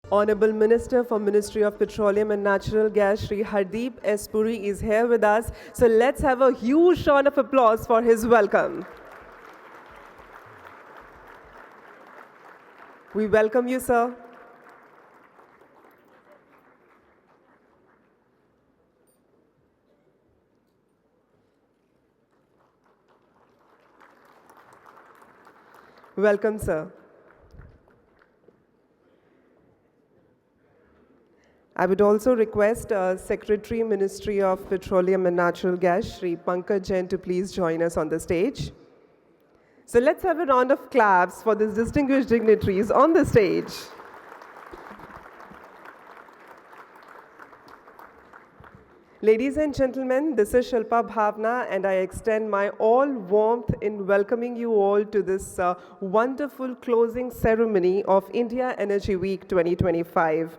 Honorable Minister for Ministry of Petroleum and Natural Gas, Shri Hardeep S. Puri is here with us. So let's have a huge round of applause for his welcome. We welcome you, sir. Welcome, sir. I would also request Secretary, Ministry of Petroleum and Natural Gas, Shri Pankaj Jain, to please join us on the stage. So let's have a round of claps for these distinguished dignitaries on the stage. Ladies and gentlemen, this is Shilpa Bhavna, and I extend my all warmth in welcoming you all to this wonderful closing ceremony of India Energy Week 2025.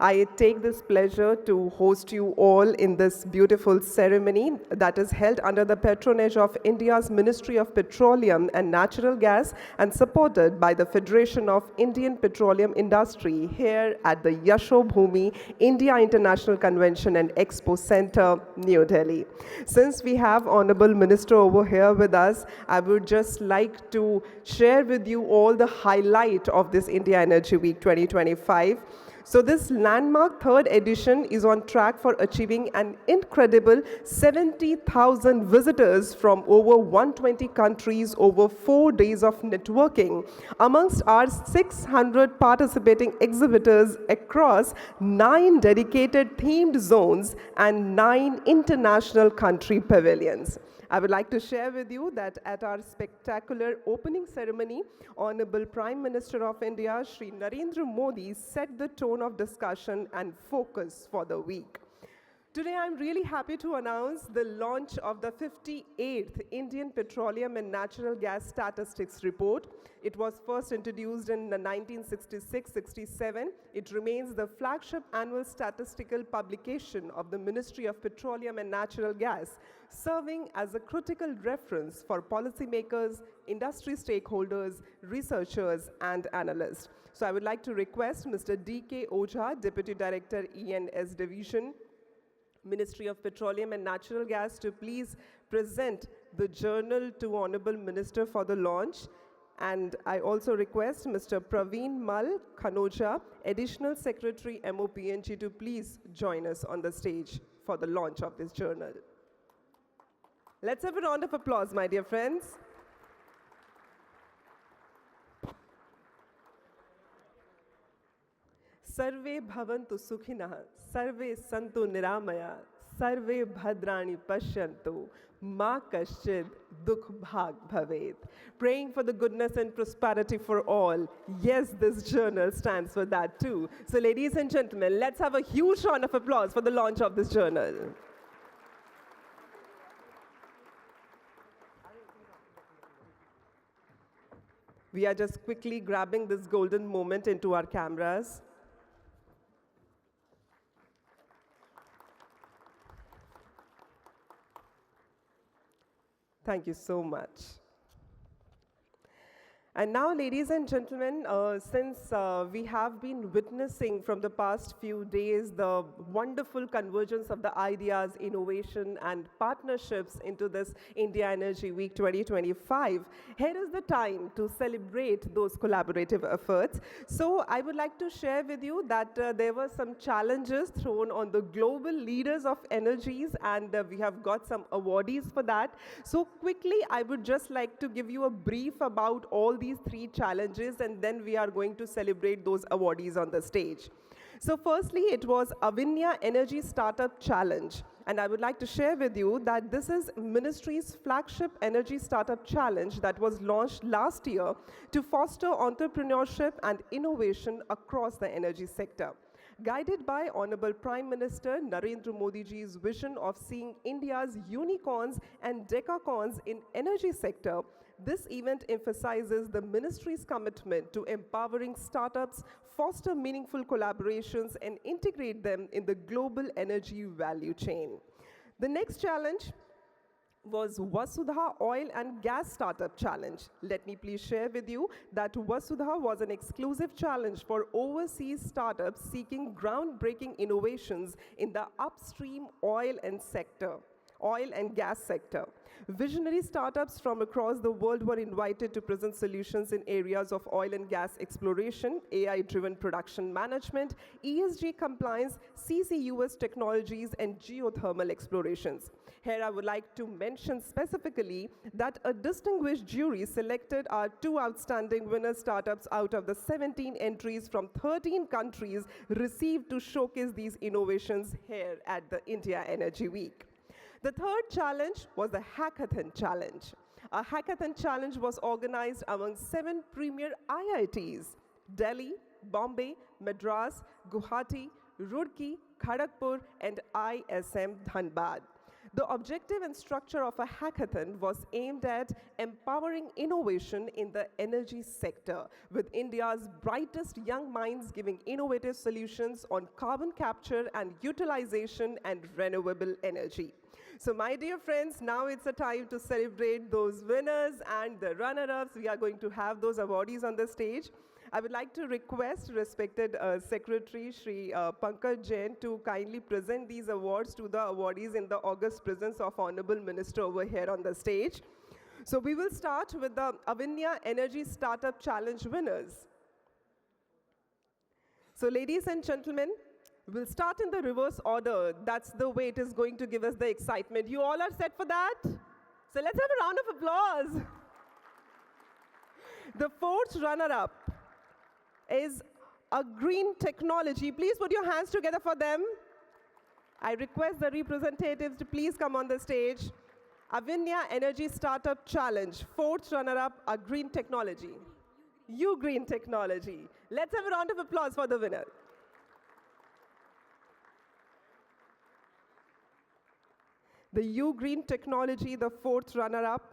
I take this pleasure to host you all in this beautiful ceremony that is held under the patronage of India's Ministry of Petroleum and Natural Gas and supported by the Federation of Indian Petroleum Industry here at the Yashobhoomi India International Convention and Expo Center, New Delhi. Since we have Honorable Minister over here with us, I would just like to share with you all the highlight of this India Energy Week 2025. So this landmark third edition is on track for achieving an incredible 70,000 visitors from over 120 countries over 4 days of networking amongst our 600 participating exhibitors across 9 dedicated themed zones and 9 international country pavilions. I would like to share with you that at our spectacular opening ceremony, Honorable Prime Minister of India, Shri Narendra Modi, set the tone of discussion and focus for the week. Today, I'm really happy to announce the launch of the 58th Indian Petroleum and Natural Gas Statistics Report. It was first introduced in 1966-67. It remains the flagship annual statistical publication of the Ministry of Petroleum and Natural Gas, serving as a critical reference for policymakers, industry stakeholders, researchers, and analysts. So I would like to request Mr. D.K. Ojha, Deputy Director, E&S Division, Ministry of Petroleum and Natural Gas, to please present the journal to Honorable Minister for the launch. And I also request Mr. Praveen Mal Khanoja, Additional Secretary MOPNG, to please join us on the stage for the launch of this journal. Let's have a round of applause, my dear friends. Sarve bhavantu sukhinah, sarve santu niramaya, sarve bhadrani pashyantu, ma kaschid dukh bhag bhavet. Praying for the goodness and prosperity for all. Yes, this journal stands for that too. So ladies and gentlemen, let's have a huge round of applause for the launch of this journal. We are just quickly grabbing this golden moment into our cameras. Thank you so much. And now, ladies and gentlemen, since we have been witnessing from the past few days the wonderful convergence of the ideas, innovation, and partnerships into this India Energy Week 2025, here is the time to celebrate those collaborative efforts. So I would like to share with you that there were some challenges thrown on the global leaders of energies, and we have got some awardees for that. So quickly, I would just like to give you a brief about all these 3 challenges, and then we are going to celebrate those awardees on the stage. So firstly, it was Avinya Energy Startup Challenge. And I would like to share with you that this is Ministry's flagship energy startup challenge that was launched last year to foster entrepreneurship and innovation across the energy sector. Guided by Honorable Prime Minister Narendra Modi ji's vision of seeing India's unicorns and decacorns in energy sector, this event emphasizes the ministry's commitment to empowering startups, foster meaningful collaborations, and integrate them in the global energy value chain. The next challenge was Vasudha Oil and Gas Startup Challenge. Let me please share with you that Vasudha was an exclusive challenge for overseas startups seeking groundbreaking innovations in the upstream oil and gas sector. Visionary startups from across the world were invited to present solutions in areas of oil and gas exploration, AI-driven production management, ESG compliance, CCUS technologies, and geothermal explorations. Here I would like to mention specifically that a distinguished jury selected our 2 outstanding winner startups out of the 17 entries from 13 countries received to showcase these innovations here at the India Energy Week. The third challenge was the Hackathon Challenge. A Hackathon Challenge was organized among 7 premier IITs: Delhi, Bombay, Madras, Guwahati, Roorkee, Kharagpur, and ISM Dhanbad. The objective and structure of a hackathon was aimed at empowering innovation in the energy sector, with India's brightest young minds giving innovative solutions on carbon capture and utilization and renewable energy. So my dear friends, now it's a time to celebrate those winners and the runner-ups. We are going to have those awardees on the stage. I would like to request respected Secretary Shri Pankaj Jain to kindly present these awards to the awardees in the august presence of Honorable Minister over here on the stage. So we will start with the Avinya Energy Startup Challenge winners. So ladies and gentlemen, we'll start in the reverse order. That's the way it is going to give us the excitement. You all are set for that? So let's have a round of applause. The fourth runner-up is a green technology. Please put your hands together for them. I request the representatives to please come on the stage. Avinya Energy Startup Challenge, fourth runner-up, a green technology. Green technology. Let's have a round of applause for the winner. The green technology, the fourth runner-up.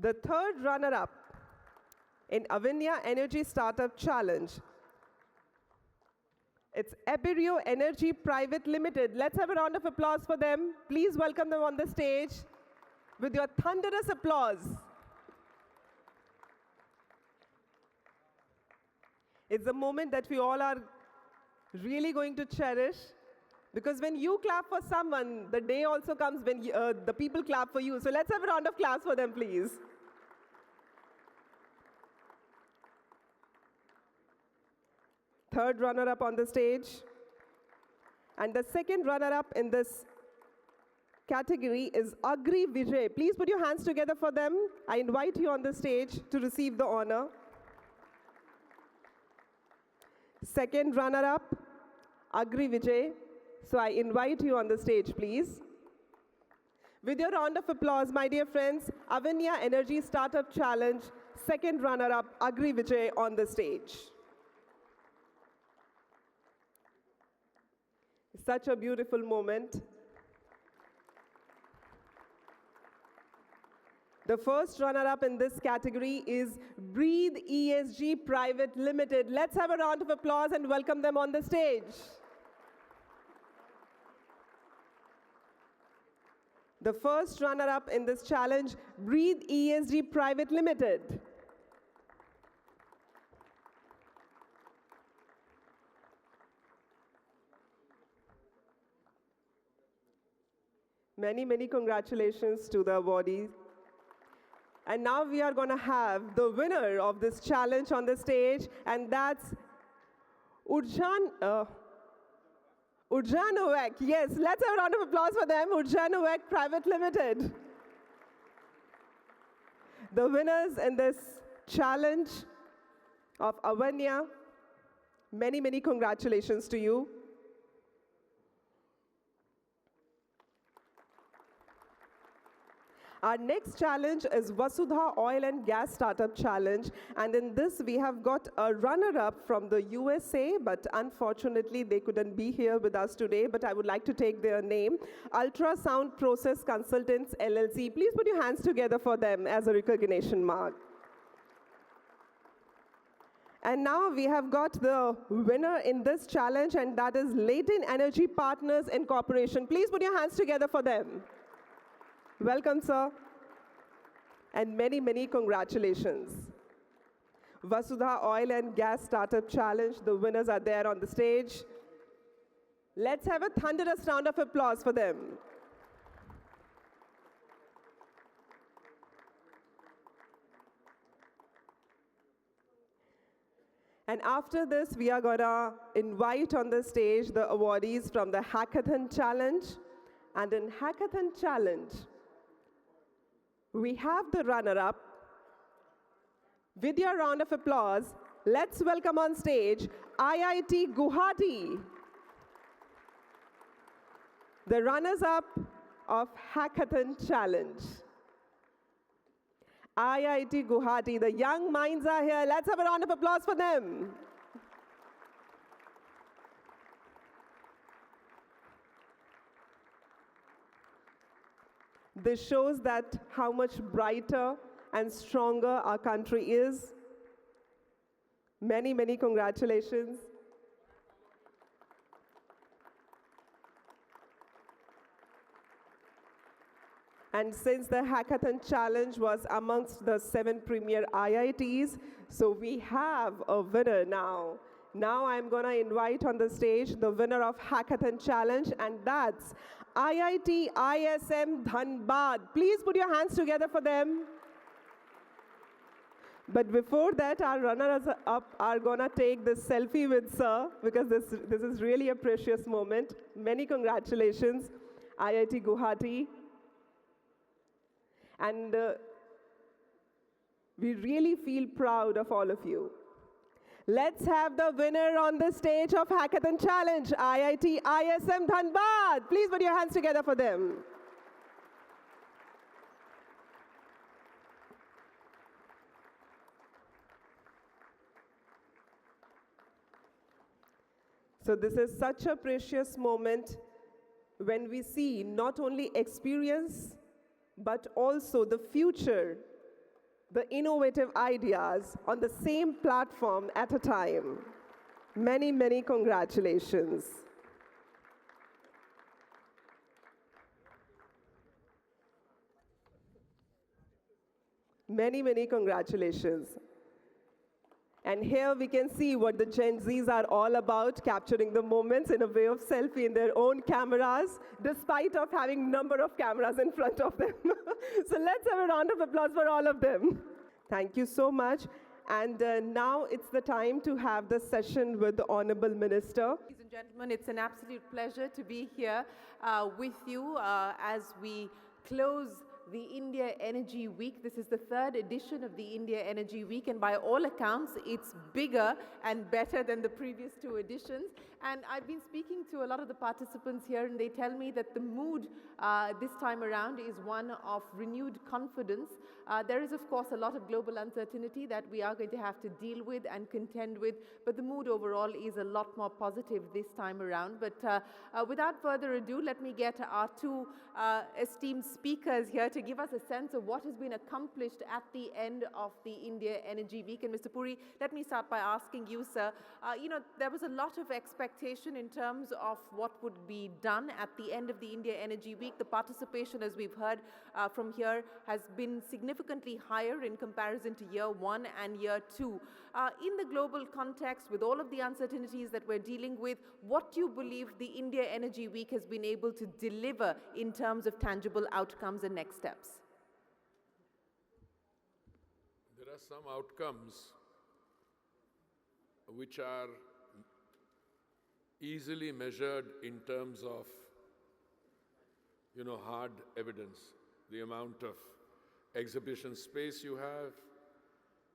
The third runner-up in Avinya Energy Startup Challenge, it's Epirio Energy Private Limited. Let's have a round of applause for them. Please welcome them on the stage with your thunderous applause. It's a moment that we all are really going to cherish, because when you clap for someone, the day also comes when the people clap for you. So let's have a round of applause for them, please. Third runner-up on the stage. And the second runner-up in this category is Agri Vijay. Please put your hands together for them. I invite you on the stage to receive the honor. Second runner-up, Agri Vijay. So I invite you on the stage, please. With your round of applause, my dear friends, Avinya Energy Startup Challenge, second runner-up, Agri Vijay on the stage. Such a beautiful moment. The first runner-up in this category is Breathe ESG Private Limited. Let's have a round of applause and welcome them on the stage. The first runner-up in this challenge, Breathe ESG Private Limited. Many, many congratulations to the awardees. And now we are going to have the winner of this challenge on the stage, and that's Urjanovec. Yes, let's have a round of applause for them. Urjanovec Private Limited. The winners in this challenge of Avinya, many, many congratulations to you. Our next challenge is Vasudha Oil and Gas Startup Challenge, and in this we have got a runner-up from the USA, but unfortunately they couldn't be here with us today, but I would like to take their name. Ultrasound Process Consultants LLC. Please put your hands together for them as a recognition mark. And now we have got the winner in this challenge, and that is Latent Energy Partners Incorporation. Please put your hands together for them. Welcome, sir. And many, many congratulations. Vasudha Oil and Gas Startup Challenge, the winners are there on the stage. Let's have a thunderous round of applause for them. And after this, we are going to invite on the stage the awardees from the Hackathon Challenge. And in Hackathon Challenge, we have the runner-up. With your round of applause, let's welcome on stage IIT Guwahati, the runners-up of Hackathon Challenge. IIT Guwahati, the young minds are here. Let's have a round of applause for them. This shows that how much brighter and stronger our country is. Many, many congratulations. And since the Hackathon Challenge was amongst the 7 premier IITs, so we have a winner now. Now I'm going to invite on the stage the winner of Hackathon Challenge, and that's IIT ISM Dhanbad. Please put your hands together for them. But before that, our runners-up are going to take this selfie with Sir, because this is really a precious moment. Many congratulations, IIT Guwahati. And we really feel proud of all of you. Let's have the winner on the stage of Hackathon Challenge, IIT ISM Dhanbad. Please put your hands together for them. So this is such a precious moment when we see not only experience, but also the future, the innovative ideas on the same platform at a time. Many, many congratulations. Many, many congratulations. And here we can see what the Gen Zs are all about, capturing the moments in a way of selfie in their own cameras, despite of having number of cameras in front of them. So let's have a round of applause for all of them. Thank you so much. And now it's the time to have the session with the Honorable Minister. Ladies and gentlemen, it's an absolute pleasure to be here with you as we close the India Energy Week. This is the 3rd edition of the India Energy Week, and by all accounts, it's bigger and better than the previous 2 editions. And I've been speaking to a lot of the participants here, and they tell me that the mood this time around is one of renewed confidence. There is, of course, a lot of global uncertainty that we are going to have to deal with and contend with, but the mood overall is a lot more positive this time around. But without further ado, let me get our 2 esteemed speakers here to give us a sense of what has been accomplished at the end of the India Energy Week. And Mr. Puri, let me start by asking you, sir, there was a lot of expectation in terms of what would be done at the end of the India Energy Week. The participation, as we've heard from here, has been significantly higher in comparison to year 1 and year 2. In the global context, with all of the uncertainties that we're dealing with, what do you believe the India Energy Week has been able to deliver in terms of tangible outcomes and next steps? There are some outcomes which are easily measured in terms of, hard evidence. The amount of exhibition space you have,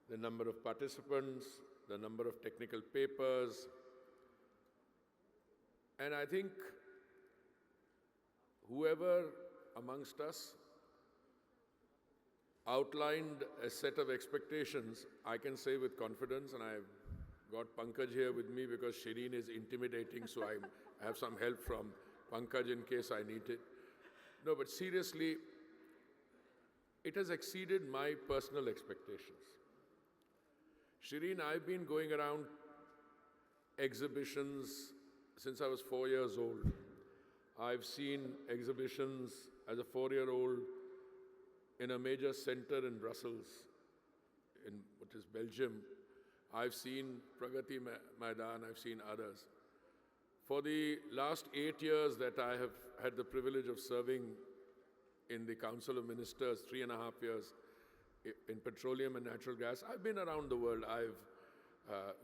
the number of participants, the number of technical papers. And I think whoever amongst us outlined a set of expectations, I can say with confidence, and I've got Pankaj here with me because Shireen is intimidating, so I have some help from Pankaj in case I need it. No, but seriously, it has exceeded my personal expectations. Shireen, I've been going around exhibitions since I was 4 years old. I've seen exhibitions as a 4-year-old in a major center in Brussels, in what is Belgium. I've seen Pragati Maidan, I've seen others. For the last 8 years that I have had the privilege of serving in the Council of Ministers, 3.5 years in petroleum and natural gas, I've been around the world. I've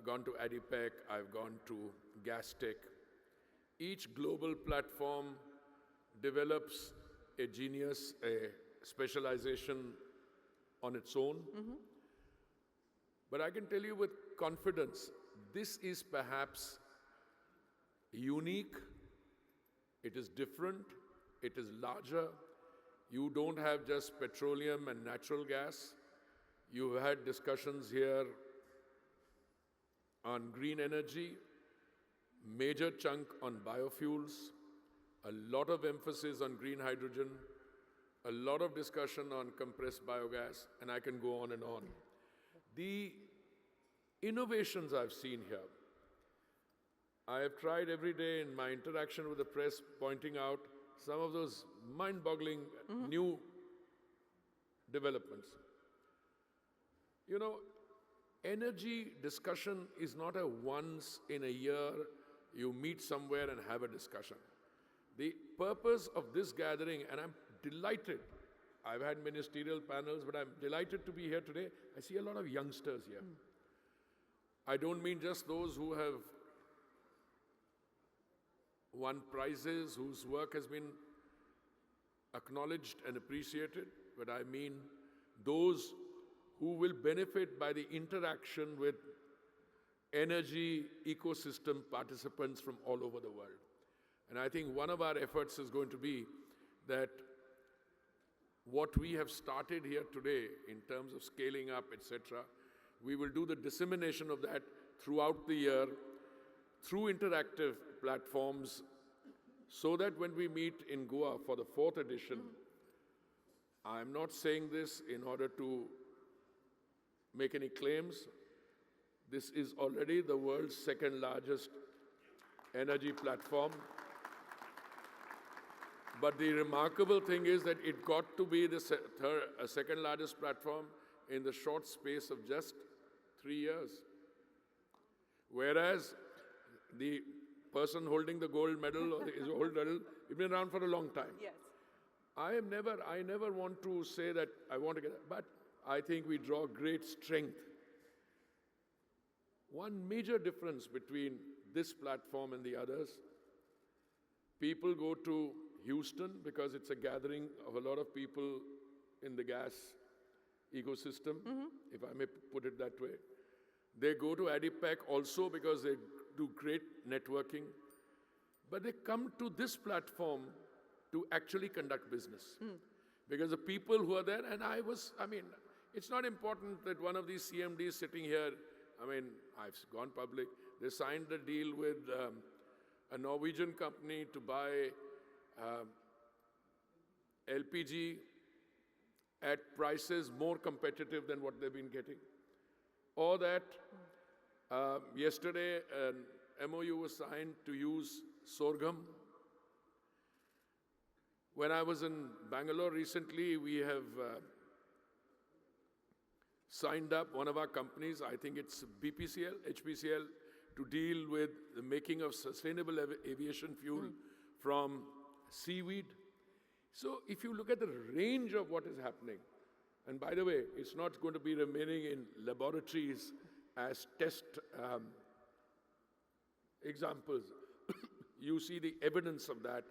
gone to ADIPEC, I've gone to GasTech. Each global platform develops a genius, a specialization on its own. But I can tell you with confidence, this is perhaps unique, it is different, it is larger. You don't have just petroleum and natural gas. You've had discussions here on green energy, major chunk on biofuels, a lot of emphasis on green hydrogen, a lot of discussion on compressed biogas, and I can go on and on. The innovations I've seen here, I have tried every day in my interaction with the press pointing out some of those mind-boggling new developments. You know, energy discussion is not a once in a year you meet somewhere and have a discussion. The purpose of this gathering, and I'm delighted, I've had ministerial panels, but I'm delighted to be here today. I see a lot of youngsters here. I don't mean just those who have won prizes, whose work has been acknowledged and appreciated, but I mean those who will benefit by the interaction with energy ecosystem participants from all over the world. And I think one of our efforts is going to be that what we have started here today in terms of scaling up, etc., we will do the dissemination of that throughout the year through interactive platforms so that when we meet in Goa for the 4th edition, I'm not saying this in order to make any claims. This is already the world's 2nd largest energy platform. But the remarkable thing is that it got to be the 2nd largest platform in the short space of just 3 years. Whereas the person holding the gold medal or the gold medal, has been around for a long time. Yes. I never want to say that I want to get, but I think we draw great strength. One major difference between this platform and the others, people go to Houston because it's a gathering of a lot of people in the gas ecosystem, if I may put it that way. They go to ADIPEC also because they do great networking, but they come to this platform to actually conduct business. Because the people who are there, and it's not important that one of these CMDs sitting here, I've gone public, they signed a deal with a Norwegian company to buy LPG at prices more competitive than what they've been getting. Or that yesterday an MOU was signed to use sorghum. When I was in Bangalore recently, we have signed up one of our companies, I think it's BPCL, HPCL, to deal with the making of sustainable aviation fuel from seaweed. So if you look at the range of what is happening, and by the way, it's not going to be remaining in laboratories as test examples. You see the evidence of that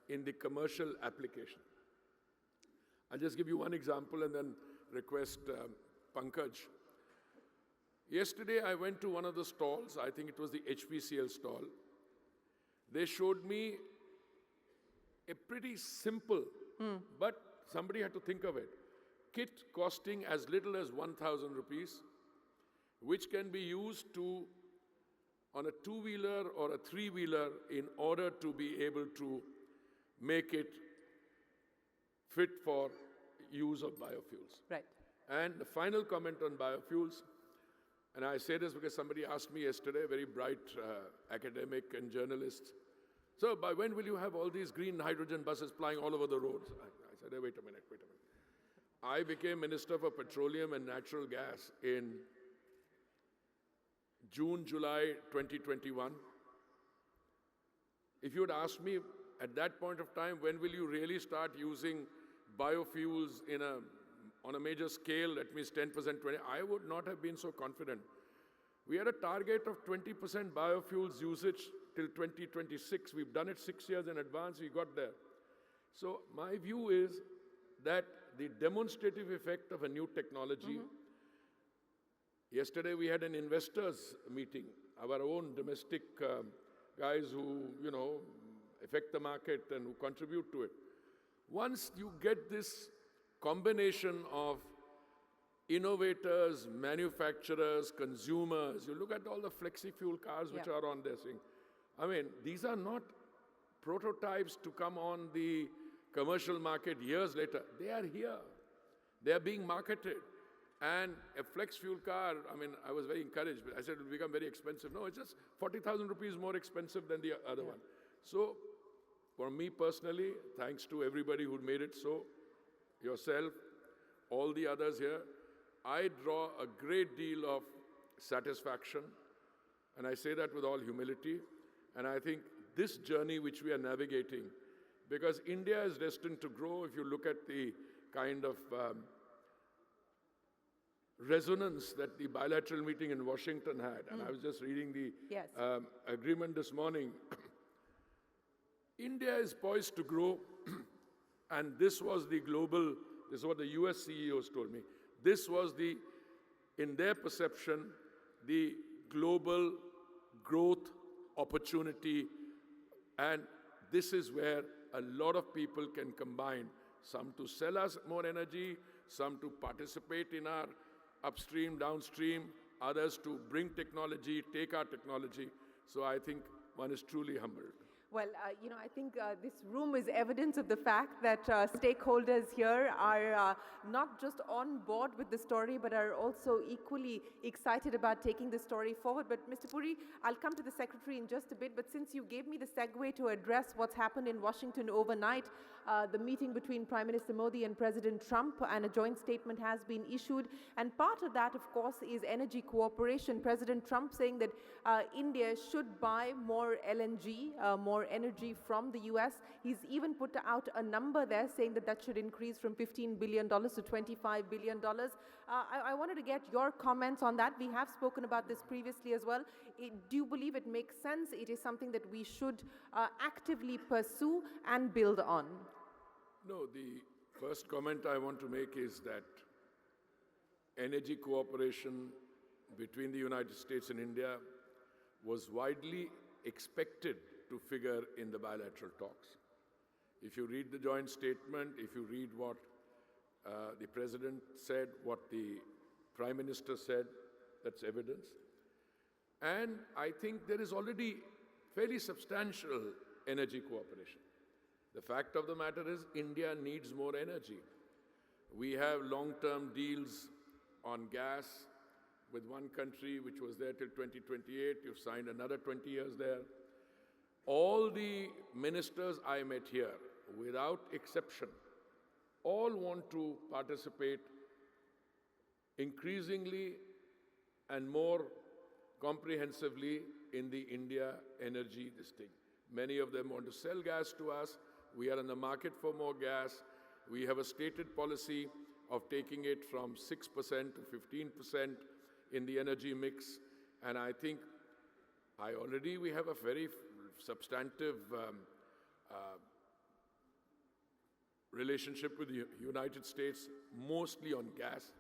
in the commercial application. I'll just give you one example and then request Pankaj. Yesterday, I went to one of the stalls, I think it was the HPCL stall. They showed me a pretty simple, but somebody had to think of it, kit costing as little as 1,000 rupees, which can be used to, on a 2-wheeler or a 3-wheeler in order to be able to make it fit for use of biofuels. Right. And the final comment on biofuels, And I say this because somebody asked me yesterday, a very bright academic and journalist, so by when will you have all these green hydrogen buses plying all over the roads? I said, hey, wait a minute. I became Minister for Petroleum and Natural Gas in June, July 2021. If you had asked me at that point of time, when will you really start using biofuels on a major scale, that means 10%, 20%, I would not have been so confident. We had a target of 20% biofuels usage till 2026. We've done it 6 years in advance, we got there. So my view is that the demonstrative effect of a new technology. Yesterday we had an investors meeting, our own domestic guys who, affect the market and who contribute to it. Once you get this combination of innovators, manufacturers, consumers, you look at all the flexi-fuel cars which are on this thing. I mean, these are not prototypes to come on the commercial market years later. They are here. They are being marketed. And a flex fuel car, I mean, I was very encouraged. I said it will become very expensive. No, it's just 40,000 rupees more expensive than the other one. So, for me personally, thanks to everybody who made it so, yourself, all the others here, I draw a great deal of satisfaction. And I say that with all humility. And I think this journey which we are navigating, because India is destined to grow, if you look at the kind of resonance that the bilateral meeting in Washington had, and I was just reading the agreement this morning. India is poised to grow, and this was the global, this is what the US CEOs told me, this was the, in their perception, the global growth opportunity, and this is where a lot of people can combine, some to sell us more energy, some to participate in our upstream, downstream, others to bring technology, take our technology. So I think one is truly humbled. Well, I think this room is evidence of the fact that stakeholders here are not just on board with the story, but are also equally excited about taking the story forward. But Mr. Puri, I'll come to the Secretary in just a bit, but since you gave me the segue to address what's happened in Washington overnight, the meeting between Prime Minister Modi and President Trump, and a joint statement has been issued. And part of that, of course, is energy cooperation. President Trump saying that India should buy more LNG, more energy from the US. He's even put out a number there saying that that should increase from $15 billion to $25 billion. I wanted to get your comments on that. We have spoken about this previously as well. Do you believe it makes sense? It is something that we should actively pursue and build on? No, the first comment I want to make is that energy cooperation between the United States and India was widely expected to figure in the bilateral talks. If you read the joint statement, if you read what the President said, what the Prime Minister said, that's evidence. And I think there is already fairly substantial energy cooperation. The fact of the matter is India needs more energy. We have long-term deals on gas with one country which was there till 2028. You've signed another 20 years there. All the ministers I met here, without exception, all want to participate increasingly and more comprehensively in the India energy thing. Many of them want to sell gas to us. We are in the market for more gas. We have a stated policy of taking it from 6% to 15% in the energy mix. And I think we have a very substantive relationship with the United States, mostly on gas.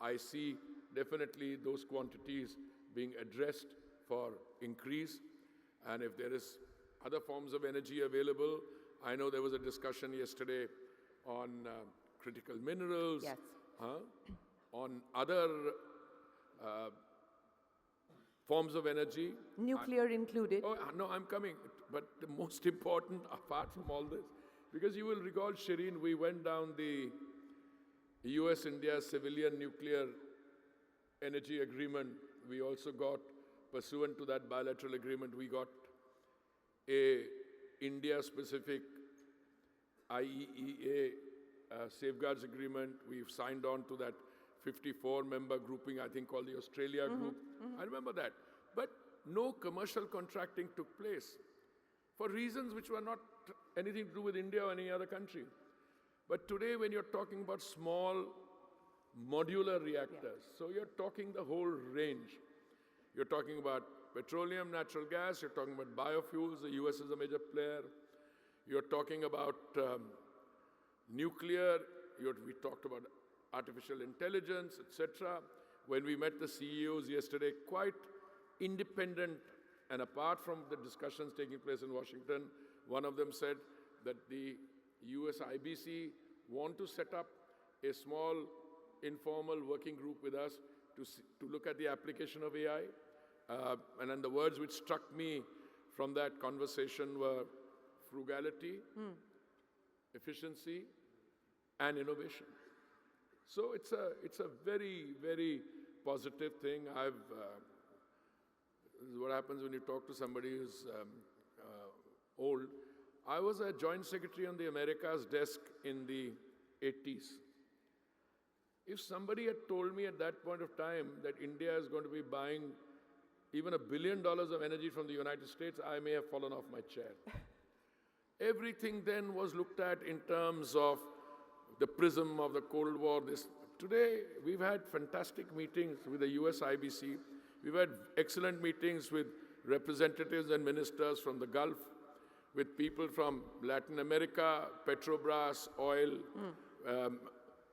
I see definitely those quantities being addressed for increase. And if there is other forms of energy available, I know there was a discussion yesterday on critical minerals, on other forms of energy. Nuclear included. Oh, no, I'm coming. But the most important, apart from all this, because you will recall, Shireen, we went down the US-India civilian nuclear energy agreement we also got, pursuant to that bilateral agreement, we got a India-specific IEEA safeguards agreement. We've signed on to that 54-member grouping, I think called the Australia Group. I remember that. But no commercial contracting took place for reasons which were not anything to do with India or any other country. But today, when you're talking about small modular reactors, so you're talking the whole range. You're talking about petroleum, natural gas, you're talking about biofuels, the US is a major player. You're talking about nuclear, we talked about artificial intelligence, etc. When we met the CEOs yesterday, quite independent and apart from the discussions taking place in Washington, one of them said that the US IBC want to set up a small informal working group with us to look at the application of AI. And then the words which struck me from that conversation were frugality, efficiency, and innovation. So it's a very, very positive thing. This is what happens when you talk to somebody who's old. I was a joint secretary on the Americas desk in the 80s. If somebody had told me at that point of time that India is going to be buying even $1 billion of energy from the United States, I may have fallen off my chair. Everything then was looked at in terms of the prism of the Cold War. Today, we've had fantastic meetings with the US IBC. We've had excellent meetings with representatives and ministers from the Gulf, with people from Latin America, Petrobras, oil,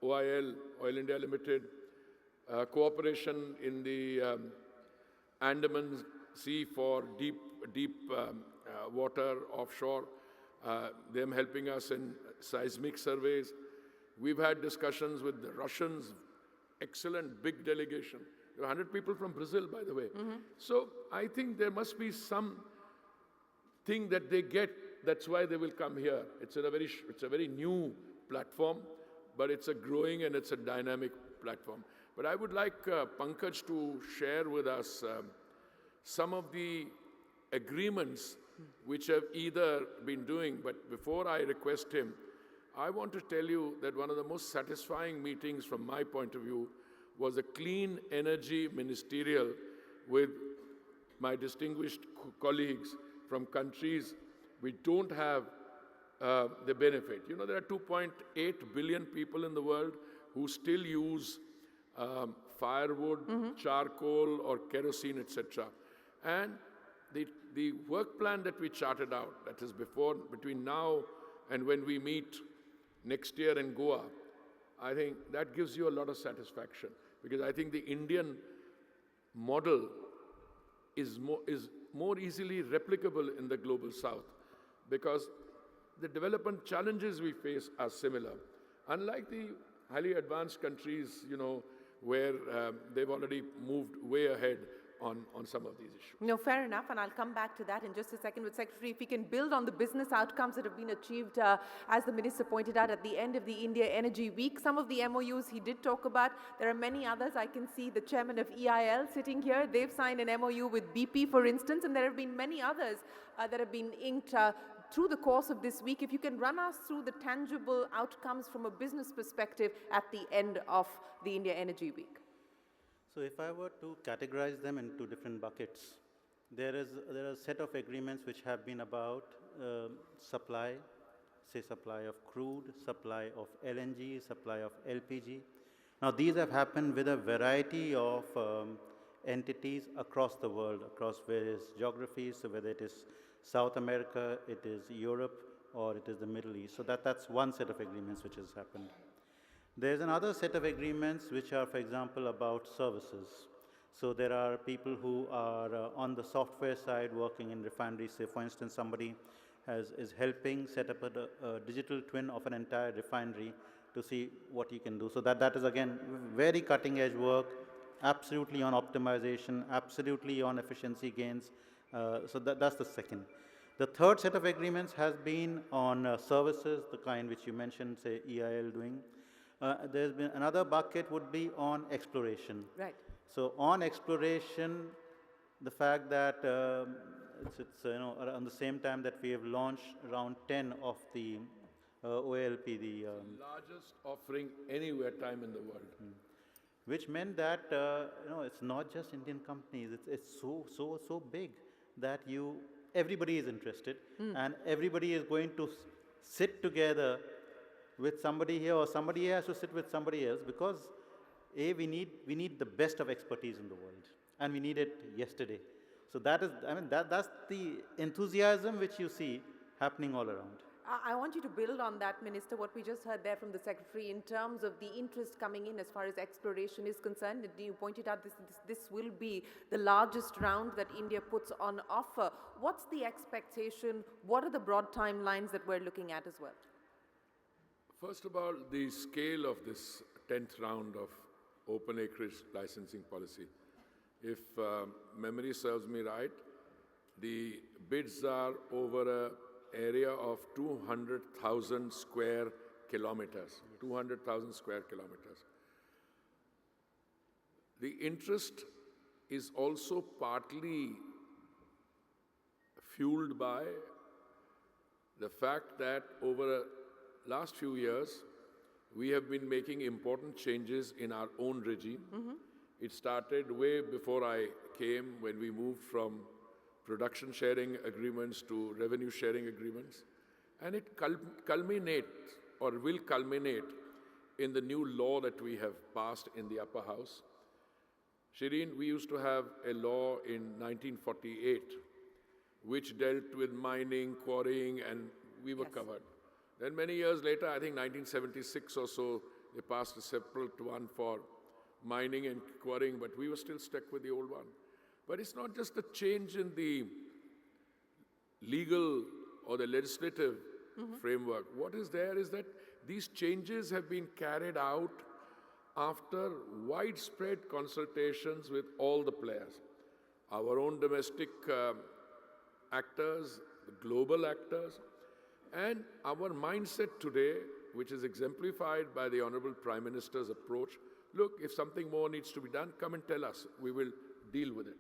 OIL, Oil India Limited, cooperation in the Andaman Sea for deep water offshore, them helping us in seismic surveys. We've had discussions with the Russians, excellent big delegation. There were 100 people from Brazil, by the way. So I think there must be some thing that they get, that's why they will come here. It's a very new platform, but it's a growing and it's a dynamic platform. But I would like Pankaj to share with us some of the agreements which have either been doing, but before I request him, I want to tell you that one of the most satisfying meetings from my point of view was a clean energy ministerial with my distinguished colleagues from countries which don't have the benefit. You know, there are 2.8 billion people in the world who still use firewood, charcoal, or kerosene, etc. And the work plan that we charted out, that is between now and when we meet next year in Goa, I think that gives you a lot of satisfaction, because I think the Indian model is more easily replicable in the global south, because the development challenges we face are similar. Unlike the highly advanced countries, you know, where they've already moved way ahead on some of these issues. No, fair enough, and I'll come back to that in just a second with Secretary. If we can build on the business outcomes that have been achieved, as the Minister pointed out at the end of the India Energy Week, some of the MOUs he did talk about. There are many others. I can see the chairman of EIL sitting here. They've signed an MOU with BP, for instance, and there have been many others that have been inked through the course of this week. If you can run us through the tangible outcomes from a business perspective at the end of the India Energy Week. So if I were to categorize them into different buckets, there are a set of agreements which have been about supply, say supply of crude, supply of LNG, supply of LPG. Now these have happened with a variety of entities across the world, across various geographies, so whether it is South America, it is Europe, or it is the Middle East. So that's one set of agreements which has happened. There's another set of agreements which are, for example, about services. So there are people who are on the software side working in refineries. Say, for instance, somebody is helping set up a digital twin of an entire refinery to see what you can do. So that is, again, very cutting-edge work, absolutely on optimization, absolutely on efficiency gains. So that's the second. The third set of agreements has been on services, the kind which you mentioned, say, EIL doing. There's been another bucket would be on exploration. Right. So on exploration, the fact that it's around the same time that we have launched around 10 of the OALP, the Largest offering anywhere time in the world. which meant that it's not just Indian companies. It's so big that everybody is interested, and everybody is going to sit together with somebody here, or somebody has to sit with somebody else, because we need the best of expertise in the world, and we need it yesterday. So that's the enthusiasm which you see happening all around. I want you to build on that, Minister, what we just heard there from the Secretary in terms of the interest coming in as far as exploration is concerned. You pointed out this will be the largest round that India puts on offer. What's the expectation? What are the broad timelines that we're looking at as well? First of all, the scale of this 10th round of open acreage licensing policy. If memory serves me right, the bids are over an area of 200,000 square kilometers. 200,000 square kilometers. The interest is also partly fueled by the fact that over the last few years, we have been making important changes in our own regime. It started way before I came, when we moved from production sharing agreements to revenue sharing agreements. And it culminates, or will culminate, in the new law that we have passed in the upper house. Shireen, we used to have a law in 1948 which dealt with mining, quarrying, and we were covered. Then many years later, I think 1976 or so, they passed a separate one for mining and quarrying, but we were still stuck with the old one. But it's not just a change in the legal or the legislative framework. What is there is that these changes have been carried out after widespread consultations with all the players. Our own domestic actors, the global actors, and our mindset today, which is exemplified by the Honorable Prime Minister's approach. Look, if something more needs to be done, come and tell us. We will deal with it.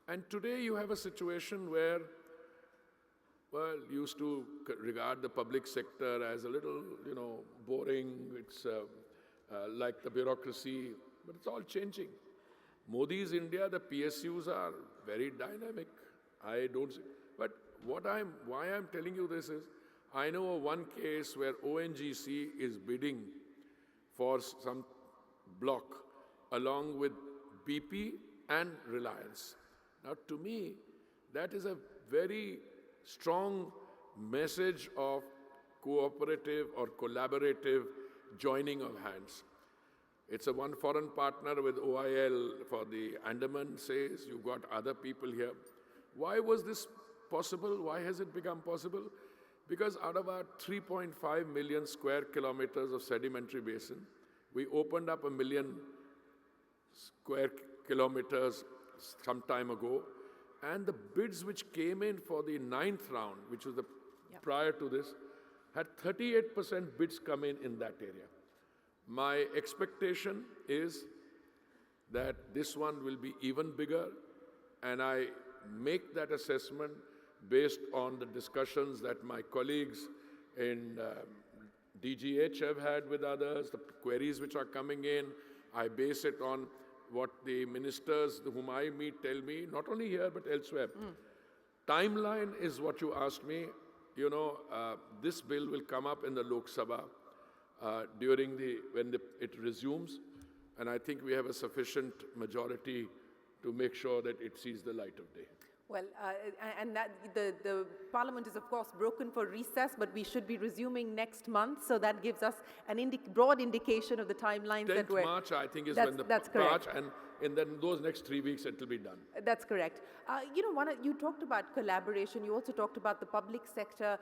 And today you have a situation where, well, used to regard the public sector as a little, boring. It's like the bureaucracy, but it's all changing. Modi's India, the PSUs are very dynamic. I don't see, but why I'm telling you this is, I know of one case where ONGC is bidding for some block along with BP and Reliance. Now, to me, that is a very strong message of cooperative or collaborative joining of hands. It's a one foreign partner with OIL for the Andaman says, you've got other people here. Why was this possible? Why has it become possible? Because out of our 3.5 million square kilometers of sedimentary basin, we opened up 1 million square kilometers some time ago, and the bids which came in for the 9th round, which was the prior to this, had 38% bids come in that area. My expectation is that this one will be even bigger, and I make that assessment based on the discussions that my colleagues in DGH have had with others, the queries which are coming in. I base it on what the ministers whom I meet tell me, not only here but elsewhere. Timeline is what you asked me. This bill will come up in the Lok Sabha when it resumes, and I think we have a sufficient majority to make sure that it sees the light of day. Well, and that the Parliament is, of course, broken for recess, but we should be resuming next month. So that gives us an broad indication of the timelines that we're... 10th March, I think, is when the March, and then those next 3 weeks, it will be done. That's correct. You talked about collaboration. You also talked about the public sector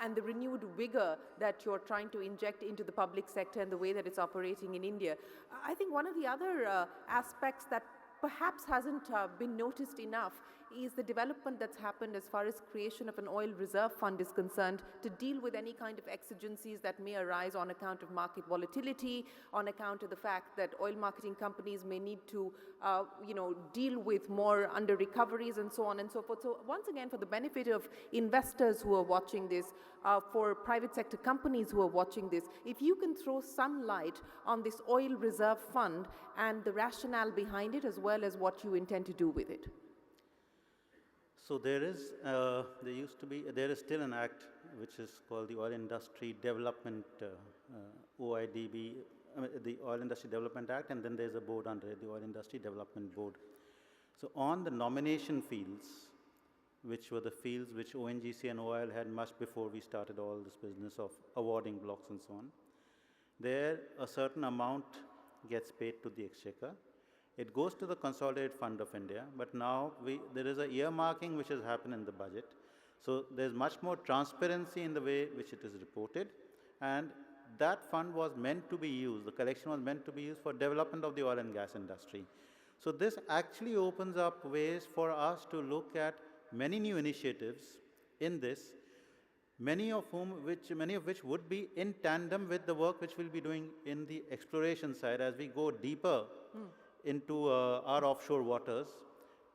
and the renewed vigor that you're trying to inject into the public sector and the way that it's operating in India. I think one of the other aspects that perhaps hasn't been noticed enough is the development that's happened as far as creation of an oil reserve fund is concerned to deal with any kind of exigencies that may arise on account of market volatility, on account of the fact that oil marketing companies may need to, deal with more under recoveries and so on and so forth. So once again, for the benefit of investors who are watching this, for private sector companies who are watching this, if you can throw some light on this oil reserve fund and the rationale behind it, as well as what you intend to do with it. So there is still an act which is called the Oil Industry Development, OIDB, the Oil Industry Development Act, and then there's a board under it, the Oil Industry Development Board. So on the nomination fields, which were the fields which ONGC and OIL had much before we started all this business of awarding blocks and so on, there a certain amount gets paid to the exchequer. It goes to the Consolidated Fund of India, but now there is a earmarking which has happened in the budget. So there's much more transparency in the way which it is reported, and that fund was meant to be used, the collection was meant to be used for development of the oil and gas industry. So this actually opens up ways for us to look at many new initiatives in this, many of which would be in tandem with the work which we'll be doing in the exploration side as we go deeper into our offshore waters.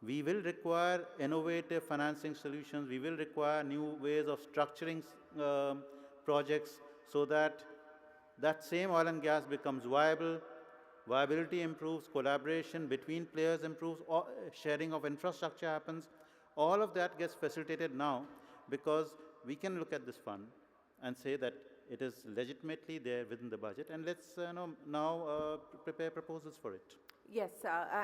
We will require innovative financing solutions. We will require new ways of structuring projects so that that same oil and gas becomes viable, viability improves, collaboration between players improves, sharing of infrastructure happens. All of that gets facilitated now because we can look at this fund and say that it is legitimately there within the budget, and let's now prepare proposals for it. Yes,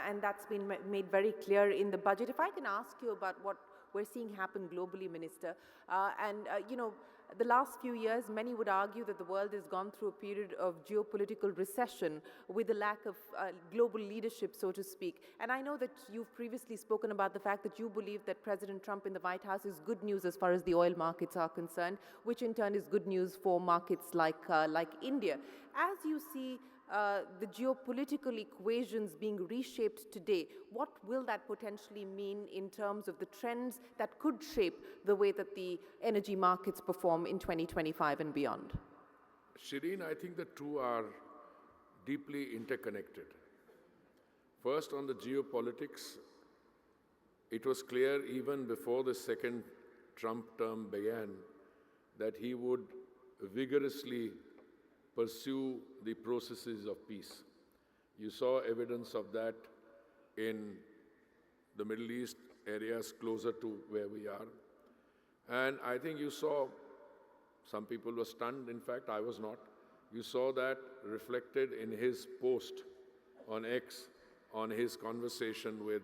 and that's been made very clear in the budget. If I can ask you about what we're seeing happen globally, Minister, the last few years, many would argue that the world has gone through a period of geopolitical recession with a lack of global leadership, so to speak. And I know that you've previously spoken about the fact that you believe that President Trump in the White House is good news as far as the oil markets are concerned, which in turn is good news for markets like India. As you see the geopolitical equations being reshaped today, what will that potentially mean in terms of the trends that could shape the way that the energy markets perform in 2025 and beyond? Shireen, I think the two are deeply interconnected. First, on the geopolitics, it was clear even before the second Trump term began that he would vigorously pursue the processes of peace. You saw evidence of that in the Middle East areas closer to where we are. And I think you saw, some people were stunned, in fact I was not. You saw that reflected in his post on X, on his conversation with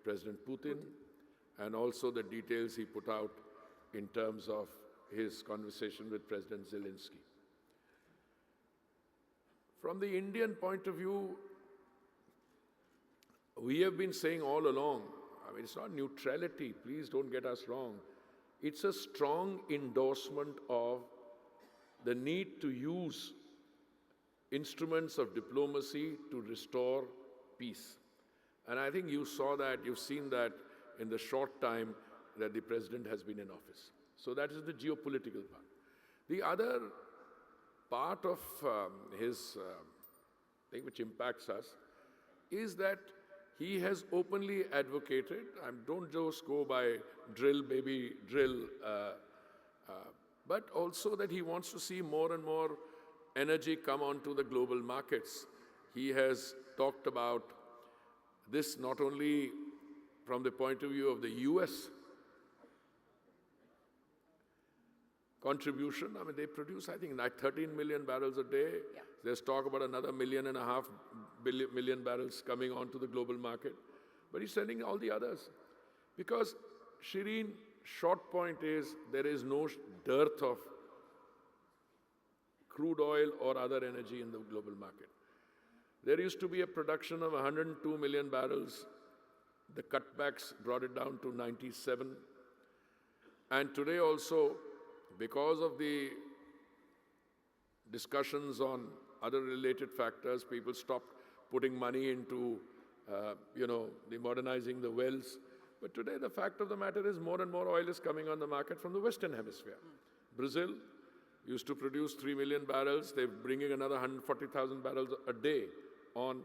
President Putin, and also the details he put out in terms of his conversation with President Zelensky. From the Indian point of view, we have been saying all along, I mean, it's not neutrality, please don't get us wrong. It's a strong endorsement of the need to use instruments of diplomacy to restore peace. And I think you saw that, you've seen that in the short time that the president has been in office. So that is the geopolitical part. The other part of his thing which impacts us is that he has openly advocated, don't just go by drill, baby, drill, but also that he wants to see more and more energy come onto the global markets. He has talked about this not only from the point of view of the US contribution. I mean, they produce, I think, like 13 million barrels a day. Yeah. There's talk about another 1.5 million barrels coming onto the global market. But he's sending all the others. Because, Shireen, short point is there is no dearth of crude oil or other energy in the global market. There used to be a production of 102 million barrels. The cutbacks brought it down to 97. And today also, because of the discussions on other related factors, people stopped putting money into, the modernizing the wells. But today, the fact of the matter is more and more oil is coming on the market from the Western Hemisphere. Brazil used to produce 3 million barrels. They're bringing another 140,000 barrels a day on.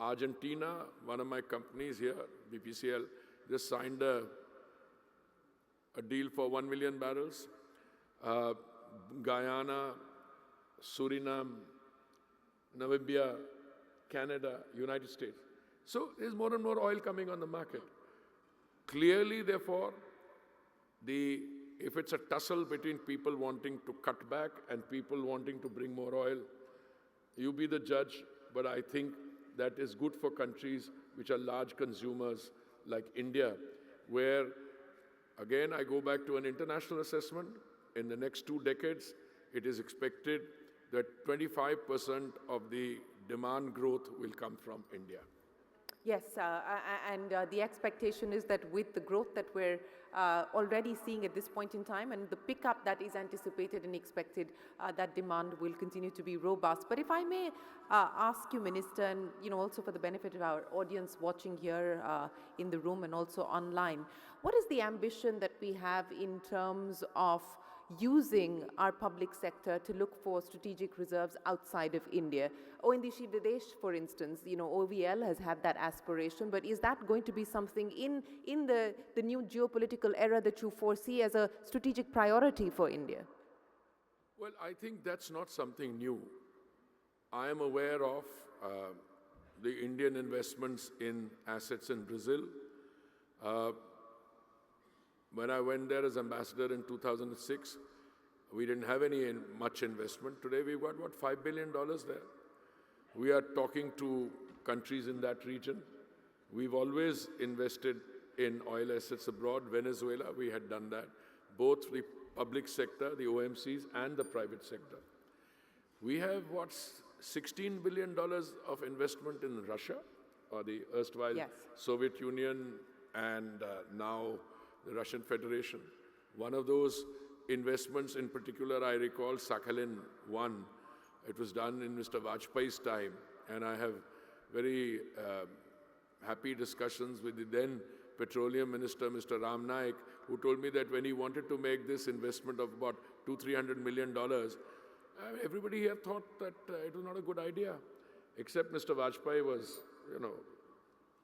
Argentina, one of my companies here, BPCL, just signed a deal for 1 million barrels. Guyana, Suriname, Namibia, Canada, United States. So there's more and more oil coming on the market. Clearly, therefore, if it's a tussle between people wanting to cut back and people wanting to bring more oil, you be the judge, but I think that is good for countries which are large consumers like India, where, again, I go back to an international assessment. In the next 2 decades, it is expected that 25% of the demand growth will come from India. Yes, and the expectation is that with the growth that we're already seeing at this point in time and the pickup that is anticipated and expected, that demand will continue to be robust. But if I may ask you, Minister, and also for the benefit of our audience watching here in the room and also online, what is the ambition that we have in terms of using our public sector to look for strategic reserves outside of India? ONDC Videsh, for instance, OVL has had that aspiration, but is that going to be something in the new geopolitical era that you foresee as a strategic priority for India? Well, I think that's not something new. I am aware of the Indian investments in assets in Brazil. When I went there as ambassador in 2006, we didn't have much investment. Today we've got, $5 billion there. We are talking to countries in that region. We've always invested in oil assets abroad. Venezuela, we had done that. Both the public sector, the OMCs, and the private sector. We have, $16 billion of investment in Russia, or the erstwhile Soviet Union, and now the Russian Federation. One of those investments in particular, I recall Sakhalin-1. It was done in Mr. Vajpayee's time, and I have very happy discussions with the then Petroleum Minister, Mr. Ram Naik, who told me that when he wanted to make this investment of about $200-300 million, everybody here thought that it was not a good idea, except Mr. Vajpayee was,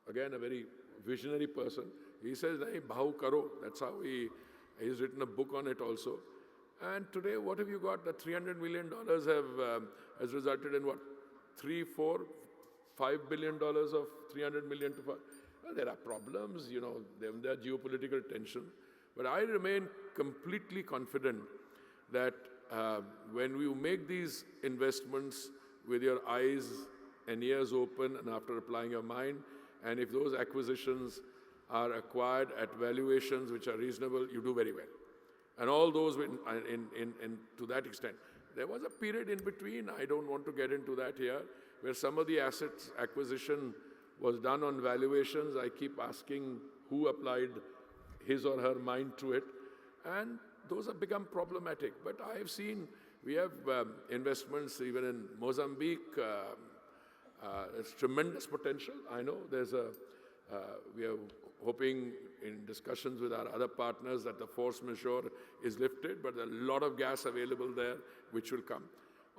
again, a very visionary person. He says, "Nahi, bhau karo." That's how he's written a book on it also. And today, what have you got? The $300 million has resulted in what? $3, $4, $5 billion of 300 million to 5. Well, there are problems, there are geopolitical tension. But I remain completely confident that when you make these investments with your eyes and ears open and after applying your mind, and if those acquisitions are acquired at valuations which are reasonable, you do very well. And all those to that extent. There was a period in between, I don't want to get into that here, where some of the assets acquisition was done on valuations. I keep asking who applied his or her mind to it. And those have become problematic. But I have seen, we have investments even in Mozambique. There's tremendous potential. I know we are hoping in discussions with our other partners that the force majeure is lifted, but there's a lot of gas available there which will come.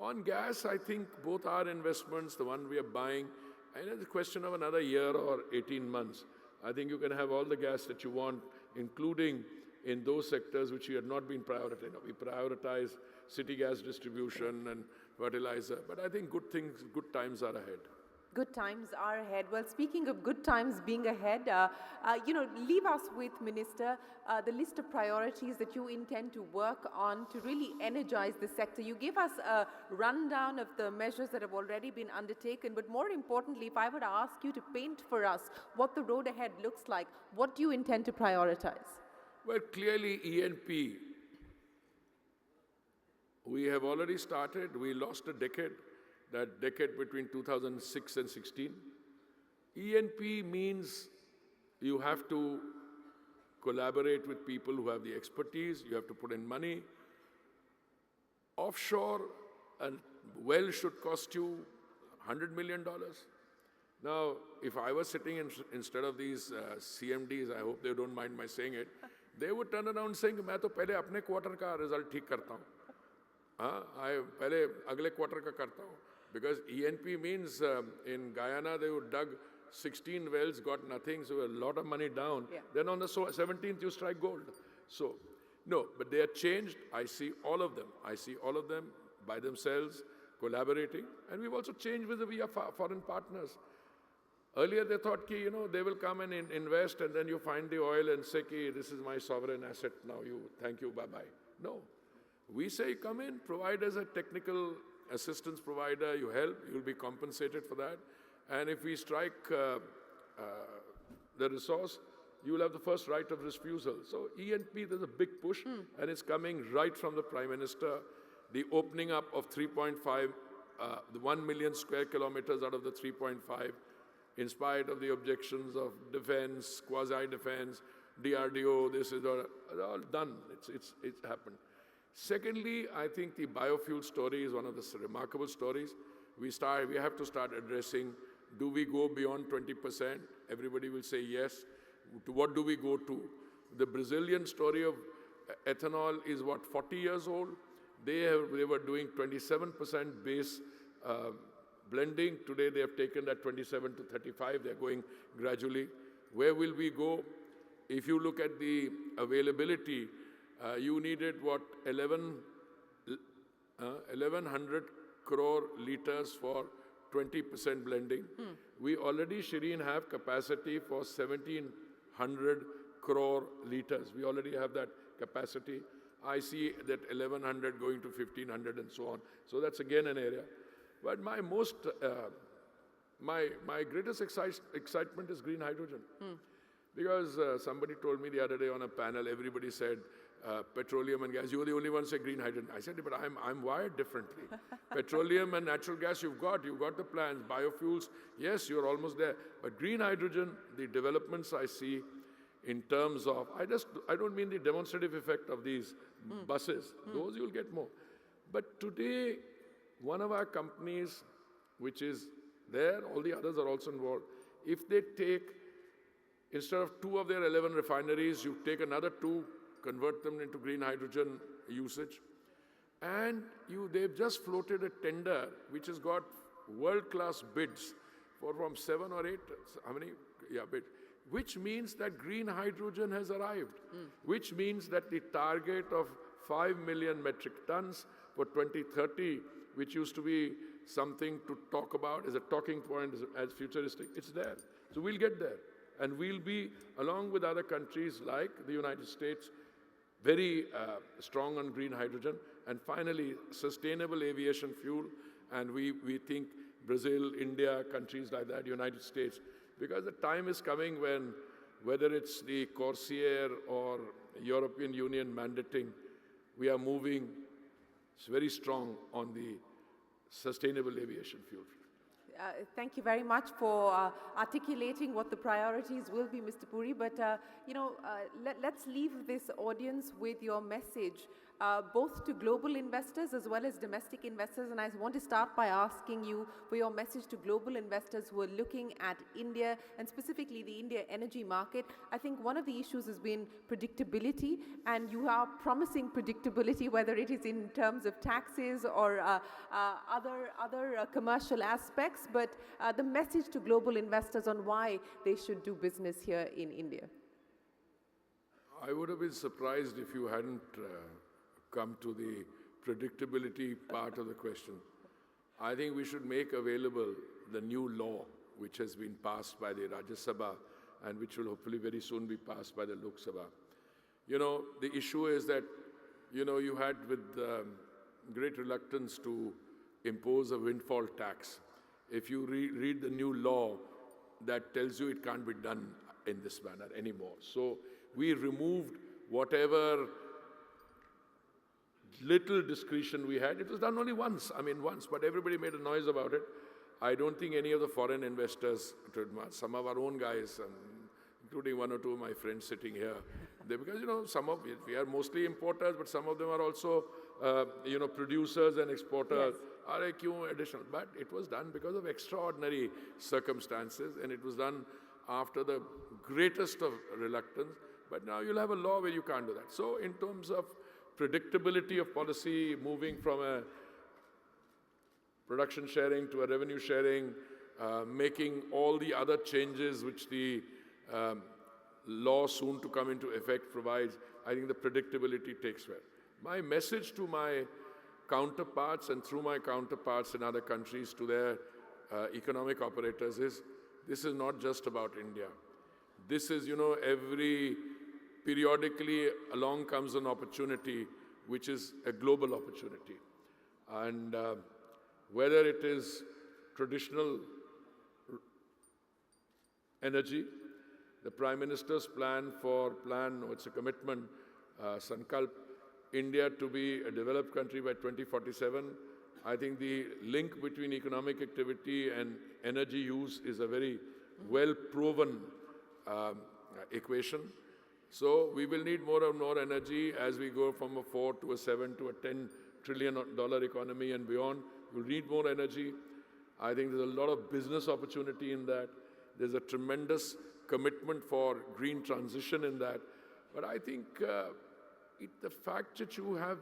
On gas, I think both our investments, the one we are buying, and it's a question of another year or 18 months. I think you can have all the gas that you want, including in those sectors which we had not been prioritizing. We prioritize city gas distribution and fertilizer, but I think good times are ahead. Good times are ahead. Well, speaking of good times being ahead, leave us with, Minister, the list of priorities that you intend to work on to really energize the sector. You gave us a rundown of the measures that have already been undertaken, but more importantly, if I were to ask you to paint for us what the road ahead looks like, what do you intend to prioritize? Well, clearly E&P, we have already started. We lost a decade. That decade between 2006 and 16. E&P means you have to collaborate with people who have the expertise, you have to put in money. Offshore, a well should cost you $100 million. Now, if I was sitting instead of these CMDs, I hope they don't mind my saying it, they would turn around saying, मैं तो पहले अपने quarter का result ठीक करता हूँ, हाँ, पहले अगले क्वार्टर का करता हूँ, because ENP means in Guyana they would dug 16 wells, got nothing, so a lot of money down. Yeah. Then on the 17th you strike gold. So, no, but they are changed. I see all of them. I see all of them by themselves, collaborating, and we've also changed with via foreign partners. Earlier they thought, ki, they will come and invest and then you find the oil and say, ki, this is my sovereign asset now, thank you, bye-bye. No. We say, come in, provide as a technical assistance provider, you help, you'll be compensated for that. And if we strike the resource, you will have the first right of refusal. So ENP, there's a big push, and it's coming right from the Prime Minister. The opening up of 3.5, the 1 million square kilometers out of the 3.5, in spite of the objections of defense, quasi-defense, DRDO, this is all done. It's happened. Secondly, I think the biofuel story is one of the remarkable stories. We have to start addressing, do we go beyond 20%? Everybody will say yes. To what do we go to? The Brazilian story of ethanol is what, 40 years old? They were doing 27% base blending. Today they have taken that 27 to 35. They're going gradually. Where will we go? If you look at the availability, you needed what, 1100 crore liters for 20% blending. We already, Shireen, have capacity for 1700 crore liters. We already have that capacity. I see that 1100 going to 1500 and so on. So that's again an area. But my my greatest excitement is green hydrogen. Because somebody told me the other day on a panel, everybody said, petroleum and gas, you're the only one who say green hydrogen. I said, but I'm wired differently. Petroleum and natural gas, you've got the plans. Biofuels, yes, you're almost there. But green hydrogen, the developments I see in terms of, I don't mean the demonstrative effect of these buses. Those you'll get more. But today, one of our companies, which is there, all the others are also involved, if they take, instead of 2 of their 11 refineries, you take another 2, convert them into green hydrogen usage, and they've just floated a tender which has got world-class bids from 7 or 8, how many? Yeah, bids. Which means that green hydrogen has arrived, which means that the target of 5 million metric tons for 2030, which used to be something to talk about as a talking point, as futuristic, it's there. So we'll get there. And we'll be, along with other countries like the United States, very strong on green hydrogen. And finally, sustainable aviation fuel. And we think Brazil, India, countries like that, United States, because the time is coming when, whether it's the Corsair or European Union mandating, we are moving very strong on the sustainable aviation fuel. Thank you very much for articulating what the priorities will be, Mr. Puri. But, let's leave this audience with your message, both to global investors as well as domestic investors. And I want to start by asking you for your message to global investors who are looking at India and specifically the India energy market. I think one of the issues has been predictability, and you are promising predictability, whether it is in terms of taxes or other commercial aspects, but the message to global investors on why they should do business here in India. I would have been surprised if you hadn't come to the predictability part of the question. I think we should make available the new law which has been passed by the Rajya Sabha and which will hopefully very soon be passed by the Lok Sabha. The issue is that, you had with great reluctance to impose a windfall tax. If you read the new law, that tells you it can't be done in this manner anymore. So we removed whatever little discretion we had. It was done only once, but everybody made a noise about it. I don't think any of the foreign investors, some of our own guys, including 1 or 2 of my friends sitting here, because, we are mostly importers, but some of them are also producers and exporters. Yes. Are kyun additional? But it was done because of extraordinary circumstances, and it was done after the greatest of reluctance. But now you'll have a law where you can't do that. So in terms of predictability of policy, moving from a production sharing to a revenue sharing, making all the other changes which the law soon to come into effect provides, I think the predictability takes well. My message to my counterparts and through my counterparts in other countries to their economic operators is, this is not just about India. This is, periodically along comes an opportunity which is a global opportunity. And whether it is traditional energy, the Prime Minister's it's a commitment, Sankalp, India to be a developed country by 2047. I think the link between economic activity and energy use is a very well-proven equation. So we will need more and more energy as we go from a 4 to a 7 to a $10 trillion economy and beyond. We'll need more energy. I think there's a lot of business opportunity in that. There's a tremendous commitment for green transition in that. But I think the fact that you have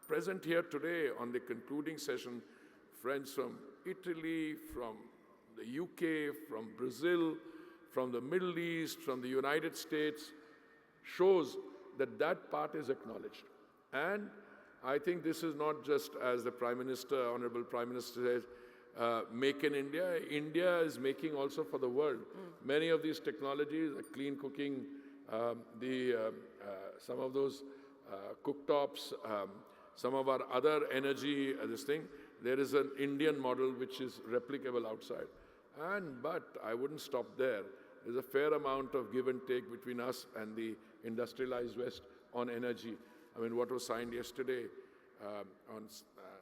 present here today on the concluding session, friends from Italy, from the UK, from Brazil, from the Middle East, from the United States, shows that that part is acknowledged. And I think this is not just, as the Prime Minister, Honorable Prime Minister says, make in India. India is making also for the world. Many of these technologies, clean cooking, some of those cooktops, some of our other energy, there is an Indian model which is replicable outside. But I wouldn't stop there. There's a fair amount of give and take between us and the industrialized West on energy. I mean, what was signed yesterday on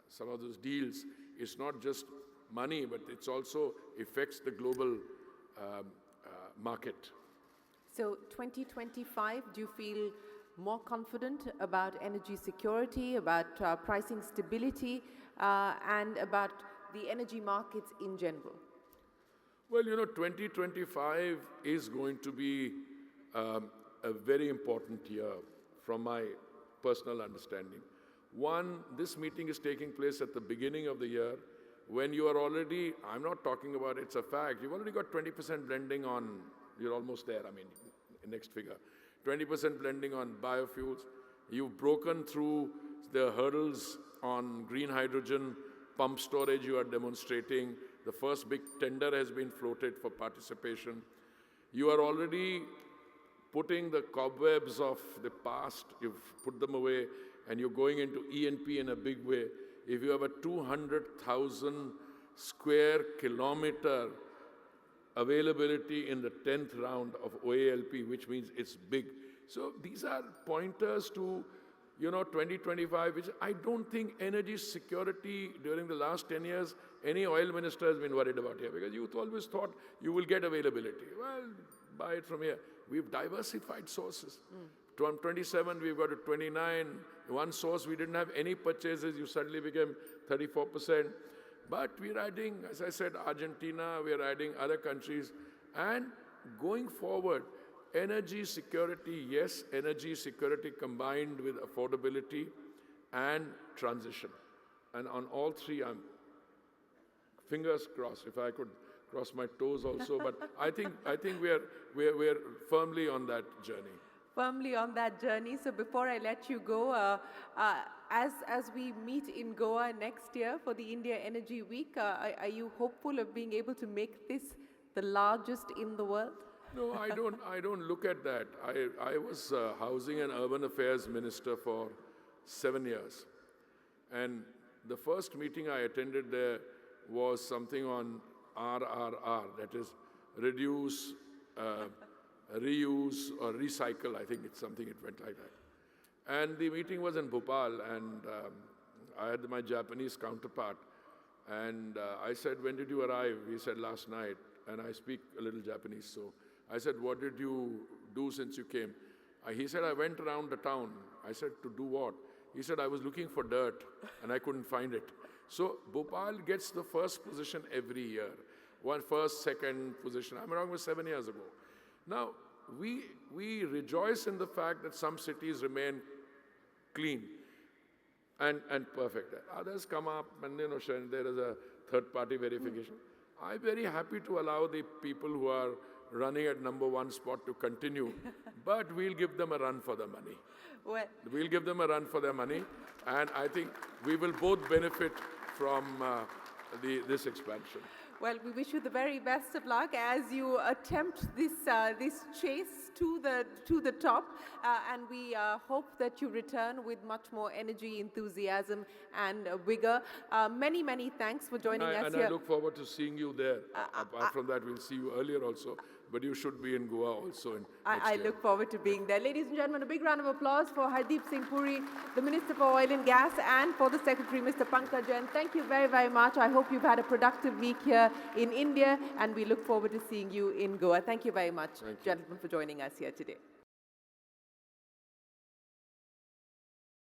some of those deals, it's not just money, but it's also affects the global market. So 2025, do you feel more confident about energy security, about pricing stability, and about the energy markets in general? Well, 2025 is going to be a very important year from my personal understanding. One, this meeting is taking place at the beginning of the year when you are already, I'm not talking about it's a fact, you've already got 20% blending on, you're almost there, next figure. 20% blending on biofuels. You've broken through the hurdles on green hydrogen, pump storage you are demonstrating. The first big tender has been floated for participation. You are already putting the cobwebs of the past, you've put them away, and you're going into E&P in a big way. If you have a 200,000 square kilometer availability in the 10th round of OALP, which means it's big. So these are pointers to 2025, which I don't think energy security during the last 10 years, any oil minister has been worried about here, because you always thought you will get availability. Well, buy it from here. We've diversified sources. From 27, we've got to 29. One source, we didn't have any purchases. You suddenly became 34%. But we're adding, as I said, Argentina, we're adding other countries. And going forward, energy security, yes, energy security combined with affordability and transition. And on all three, I'm fingers crossed, if I could cross my toes also, but I think we're firmly on that journey. Firmly on that journey. So before I let you go, as we meet in Goa next year for the India Energy Week, are you hopeful of being able to make this the largest in the world? No, I don't look at that. I was Housing and Urban Affairs Minister for 7 years. And the first meeting I attended there was something on RRR, that is reduce, reuse or recycle. I think it's something, it went like that. And the meeting was in Bhopal, and I had my Japanese counterpart. And I said, when did you arrive? He said, last night. And I speak a little Japanese, so I said, what did you do since you came? He said, I went around the town. I said, to do what? He said, I was looking for dirt and I couldn't find it. So Bhopal gets the first position every year. One first, second position. I'm around with 7 years ago. Now, we rejoice in the fact that some cities remain clean and perfect. Others come up and there is a third-party verification. I'm very happy to allow the people who are running at #1 spot to continue, but we'll give them a run for their money. Well, We'll give them a run for their money, and I think we will both benefit from this expansion. well, we wish you the very best of luck as you attempt this chase to the top, and we hope that you return with much more energy, enthusiasm, and vigor. Many thanks for joining us And here. I look forward to seeing you there. Apart from that, we'll see you earlier also, but you should be in Goa also in next I year. look forward to being there. Ladies and gentlemen, a big round of applause for Hardeep Singh Puri, the Minister for Oil and Gas, and for the Secretary, Mr. Pankaj Jain. Thank you very much. I hope you've had a productive week here in India, and we look forward to seeing you in Goa. Thank you very much, gentlemen, for joining us here today.